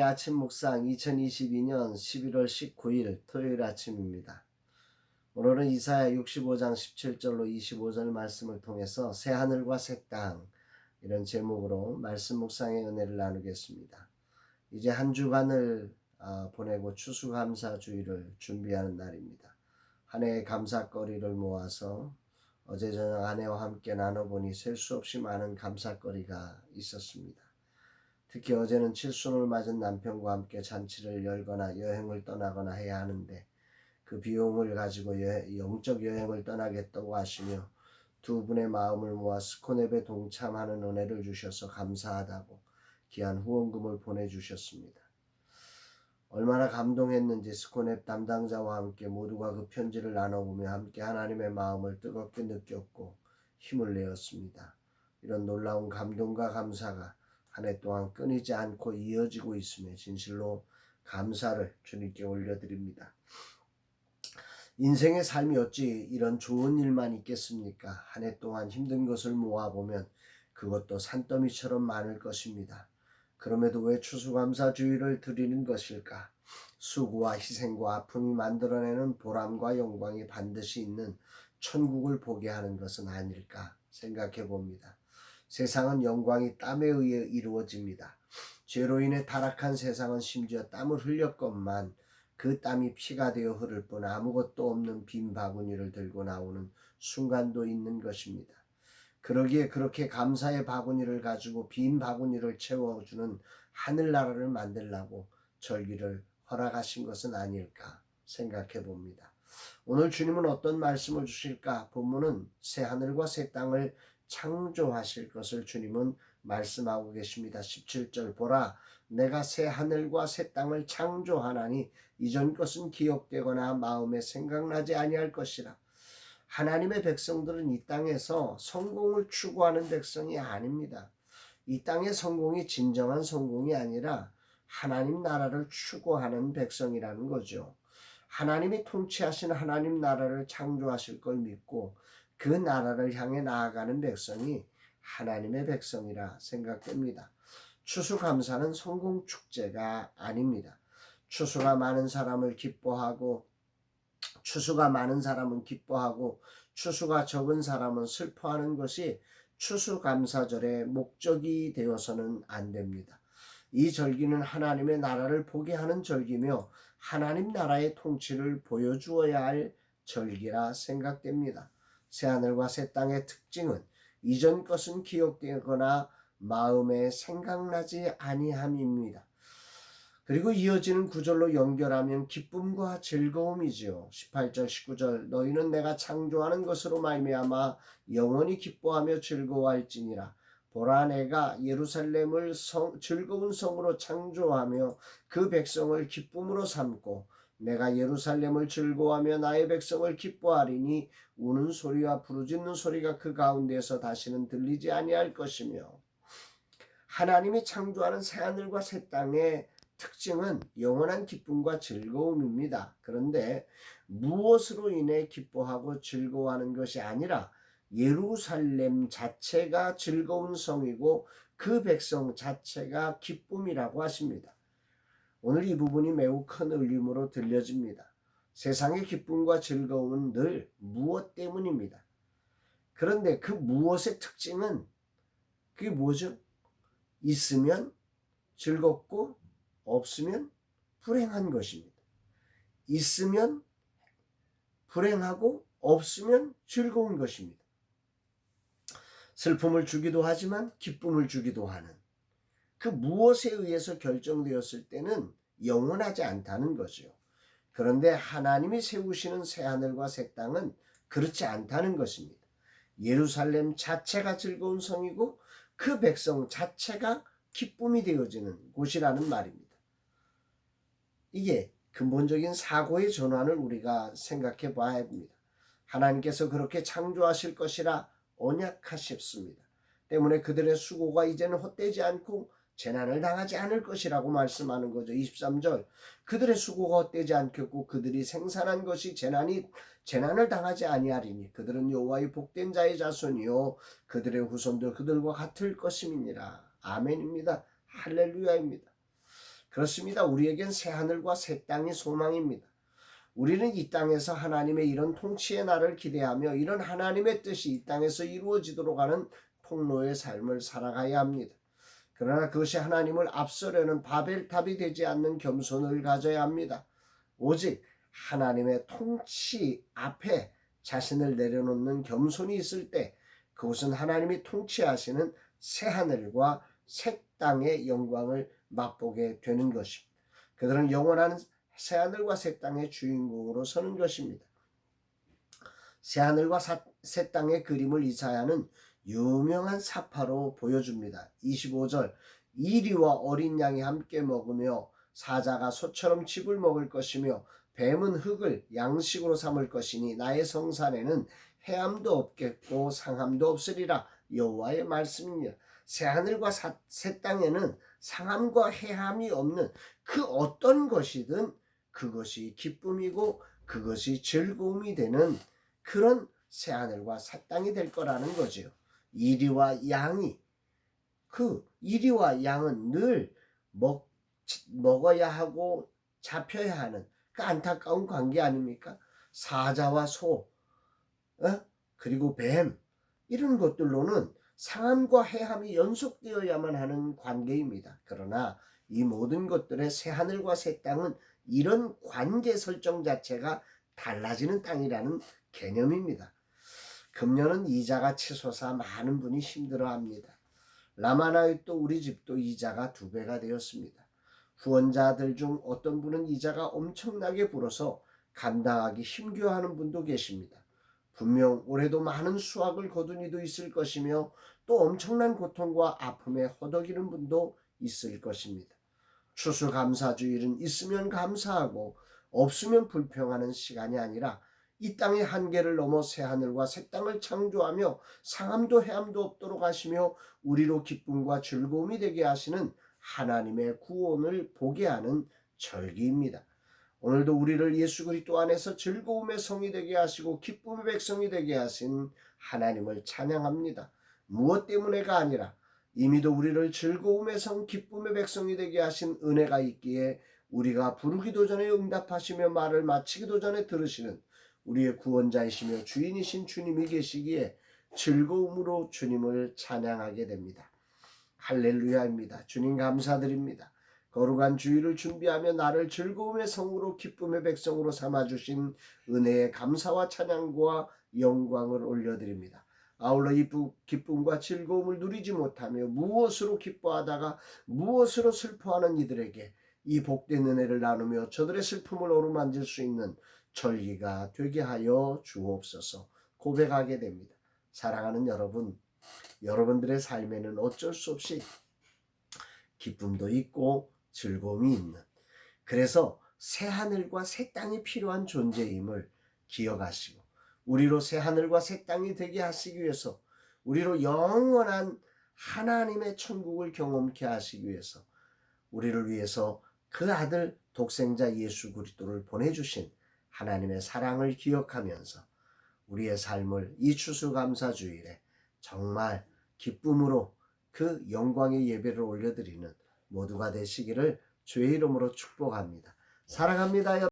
아침 묵상 2022년 11월 19일 토요일 아침입니다. 오늘은 이사야 65장 17절로 25절 말씀을 통해서 새 하늘과 새 땅 이런 제목으로 말씀 묵상의 은혜를 나누겠습니다. 이제 한 주간을 보내고 추수감사주의를 준비하는 날입니다. 한 해의 감사거리를 모아서 어제 저녁 아내와 함께 나눠보니 셀 수 없이 많은 감사거리가 있었습니다. 특히 어제는 칠순을 맞은 남편과 함께 잔치를 열거나 여행을 떠나거나 해야 하는데 그 비용을 가지고 영적 여행을 떠나겠다고 하시며 두 분의 마음을 모아 스코넵에 동참하는 은혜를 주셔서 감사하다고 귀한 후원금을 보내주셨습니다. 얼마나 감동했는지 스코넵 담당자와 함께 모두가 그 편지를 나눠보며 함께 하나님의 마음을 뜨겁게 느꼈고 힘을 내었습니다. 이런 놀라운 감동과 감사가 한 해 동안 끊이지 않고 이어지고 있음에 진실로 감사를 주님께 올려드립니다. 인생의 삶이 어찌 이런 좋은 일만 있겠습니까? 한 해 동안 힘든 것을 모아보면 그것도 산더미처럼 많을 것입니다. 그럼에도 왜 추수감사주의를 드리는 것일까? 수고와 희생과 아픔이 만들어내는 보람과 영광이 반드시 있는 천국을 보게 하는 것은 아닐까 생각해 봅니다. 세상은 영광이 땀에 의해 이루어집니다. 죄로 인해 타락한 세상은 심지어 땀을 흘렸건만 그 땀이 피가 되어 흐를 뿐 아무것도 없는 빈 바구니를 들고 나오는 순간도 있는 것입니다. 그러기에 그렇게 감사의 바구니를 가지고 빈 바구니를 채워주는 하늘나라를 만들라고 절기를 허락하신 것은 아닐까 생각해 봅니다. 오늘 주님은 어떤 말씀을 주실까? 본문은 새 하늘과 새 땅을 창조하실 것을 주님은 말씀하고 계십니다. 17절 보라 내가 새 하늘과 새 땅을 창조하나니 이전 것은 기억되거나 마음에 생각나지 아니할 것이라. 하나님의 백성들은 이 땅에서 성공을 추구하는 백성이 아닙니다. 이 땅의 성공이 진정한 성공이 아니라 하나님 나라를 추구하는 백성이라는 거죠. 하나님이 통치하신 하나님 나라를 창조하실 걸 믿고 그 나라를 향해 나아가는 백성이 하나님의 백성이라 생각됩니다. 추수감사는 성공축제가 아닙니다. 추수가 많은 사람은 기뻐하고 추수가 적은 사람은 슬퍼하는 것이 추수감사절의 목적이 되어서는 안 됩니다. 이 절기는 하나님의 나라를 보게 하는 절기며 하나님 나라의 통치를 보여주어야 할 절기라 생각됩니다. 새하늘과 새 땅의 특징은 이전 것은 기억되거나 마음에 생각나지 아니함입니다. 그리고 이어지는 구절로 연결하면 기쁨과 즐거움이지요. 18절 19절 너희는 내가 창조하는 것으로 말미암아 영원히 기뻐하며 즐거워할지니라. 보라 내가 예루살렘을 즐거운 성으로 창조하며 그 백성을 기쁨으로 삼고 내가 예루살렘을 즐거워하며 나의 백성을 기뻐하리니 우는 소리와 부르짖는 소리가 그 가운데에서 다시는 들리지 아니할 것이며. 하나님이 창조하는 새하늘과 새 땅의 특징은 영원한 기쁨과 즐거움입니다. 그런데 무엇으로 인해 기뻐하고 즐거워하는 것이 아니라 예루살렘 자체가 즐거운 성이고 그 백성 자체가 기쁨이라고 하십니다. 오늘 이 부분이 매우 큰 울림으로 들려집니다. 세상의 기쁨과 즐거움은 늘 무엇 때문입니다. 그런데 그 무엇의 특징은 그게 뭐죠? 있으면 즐겁고 없으면 불행한 것입니다. 있으면 불행하고 없으면 즐거운 것입니다. 슬픔을 주기도 하지만 기쁨을 주기도 하는 그 무엇에 의해서 결정되었을 때는 영원하지 않다는 거죠. 그런데 하나님이 세우시는 새하늘과 새 땅은 그렇지 않다는 것입니다. 예루살렘 자체가 즐거운 성이고 그 백성 자체가 기쁨이 되어지는 곳이라는 말입니다. 이게 근본적인 사고의 전환을 우리가 생각해 봐야 합니다. 하나님께서 그렇게 창조하실 것이라 언약하셨습니다. 때문에 그들의 수고가 이제는 헛되지 않고 재난을 당하지 않을 것이라고 말씀하는 거죠. 23절 그들의 수고가 헛되지 않겠고 그들이 생산한 것이 재난을 당하지 아니하리니 그들은 여호와의 복된 자의 자손이요 그들의 후손도 그들과 같을 것임이니라. 아멘입니다. 할렐루야입니다. 그렇습니다. 우리에겐 새하늘과 새 땅이 소망입니다. 우리는 이 땅에서 하나님의 이런 통치의 날을 기대하며 이런 하나님의 뜻이 이 땅에서 이루어지도록 하는 통로의 삶을 살아가야 합니다. 그러나 그것이 하나님을 앞서려는 바벨탑이 되지 않는 겸손을 가져야 합니다. 오직 하나님의 통치 앞에 자신을 내려놓는 겸손이 있을 때 그것은 하나님이 통치하시는 새하늘과 새 땅의 영광을 맛보게 되는 것입니다. 그들은 영원한 새하늘과 새 땅의 주인공으로 서는 것입니다. 새하늘과 새 땅의 그림을 이사야는 유명한 사파로 보여줍니다. 25절 이리와 어린 양이 함께 먹으며 사자가 소처럼 칩을 먹을 것이며 뱀은 흙을 양식으로 삼을 것이니 나의 성산에는 해함도 없겠고 상함도 없으리라. 여호와의 말씀이니라. 새하늘과 새 땅에는 상함과 해함이 없는 그 어떤 것이든 그것이 기쁨이고 그것이 즐거움이 되는 그런 새하늘과 새 땅이 될 거라는 거지요. 이리와 양이 이리와 양은 늘 먹어야 하고 잡혀야 하는 그 안타까운 관계 아닙니까? 사자와 소, 그리고 뱀 이런 것들로는 상함과 해함이 연속되어야만 하는 관계입니다. 그러나 이 모든 것들의 새하늘과 새 땅은 이런 관계 설정 자체가 달라지는 땅이라는 개념입니다. 금년은 이자가 치솟아 많은 분이 힘들어합니다. 라마나윳도 우리 집도 이자가 2배가 되었습니다. 후원자들 중 어떤 분은 이자가 엄청나게 불어서 감당하기 힘겨워하는 분도 계십니다. 분명 올해도 많은 수확을 거둔 이도 있을 것이며 또 엄청난 고통과 아픔에 허덕이는 분도 있을 것입니다. 추수감사주일은 있으면 감사하고 없으면 불평하는 시간이 아니라 이 땅의 한계를 넘어 새하늘과 새 땅을 창조하며 상함도 해함도 없도록 하시며 우리로 기쁨과 즐거움이 되게 하시는 하나님의 구원을 보게 하는 절기입니다. 오늘도 우리를 예수 그리스도 안에서 즐거움의 성이 되게 하시고 기쁨의 백성이 되게 하신 하나님을 찬양합니다. 무엇 때문에가 아니라 이미도 우리를 즐거움의 성 기쁨의 백성이 되게 하신 은혜가 있기에 우리가 부르기도 전에 응답하시며 말을 마치기도 전에 들으시는 우리의 구원자이시며 주인이신 주님이 계시기에 즐거움으로 주님을 찬양하게 됩니다. 할렐루야입니다. 주님 감사드립니다. 거룩한 주일을 준비하며 나를 즐거움의 성으로 기쁨의 백성으로 삼아주신 은혜의 감사와 찬양과 영광을 올려드립니다. 아울러 이 기쁨과 즐거움을 누리지 못하며 무엇으로 기뻐하다가 무엇으로 슬퍼하는 이들에게 이 복된 은혜를 나누며 저들의 슬픔을 어루만질 수 있는 절기가 되게 하여 주옵소서. 고백하게 됩니다. 사랑하는 여러분, 여러분들의 삶에는 어쩔 수 없이 기쁨도 있고 즐거움이 있는, 그래서 새하늘과 새 땅이 필요한 존재임을 기억하시고 우리로 새하늘과 새 땅이 되게 하시기 위해서, 우리로 영원한 하나님의 천국을 경험케 하시기 위해서, 우리를 위해서 그 아들 독생자 예수 그리스도를 보내주신 하나님의 사랑을 기억하면서 우리의 삶을 이 추수감사주일에 정말 기쁨으로 그 영광의 예배를 올려드리는 모두가 되시기를 주의 이름으로 축복합니다. 사랑합니다.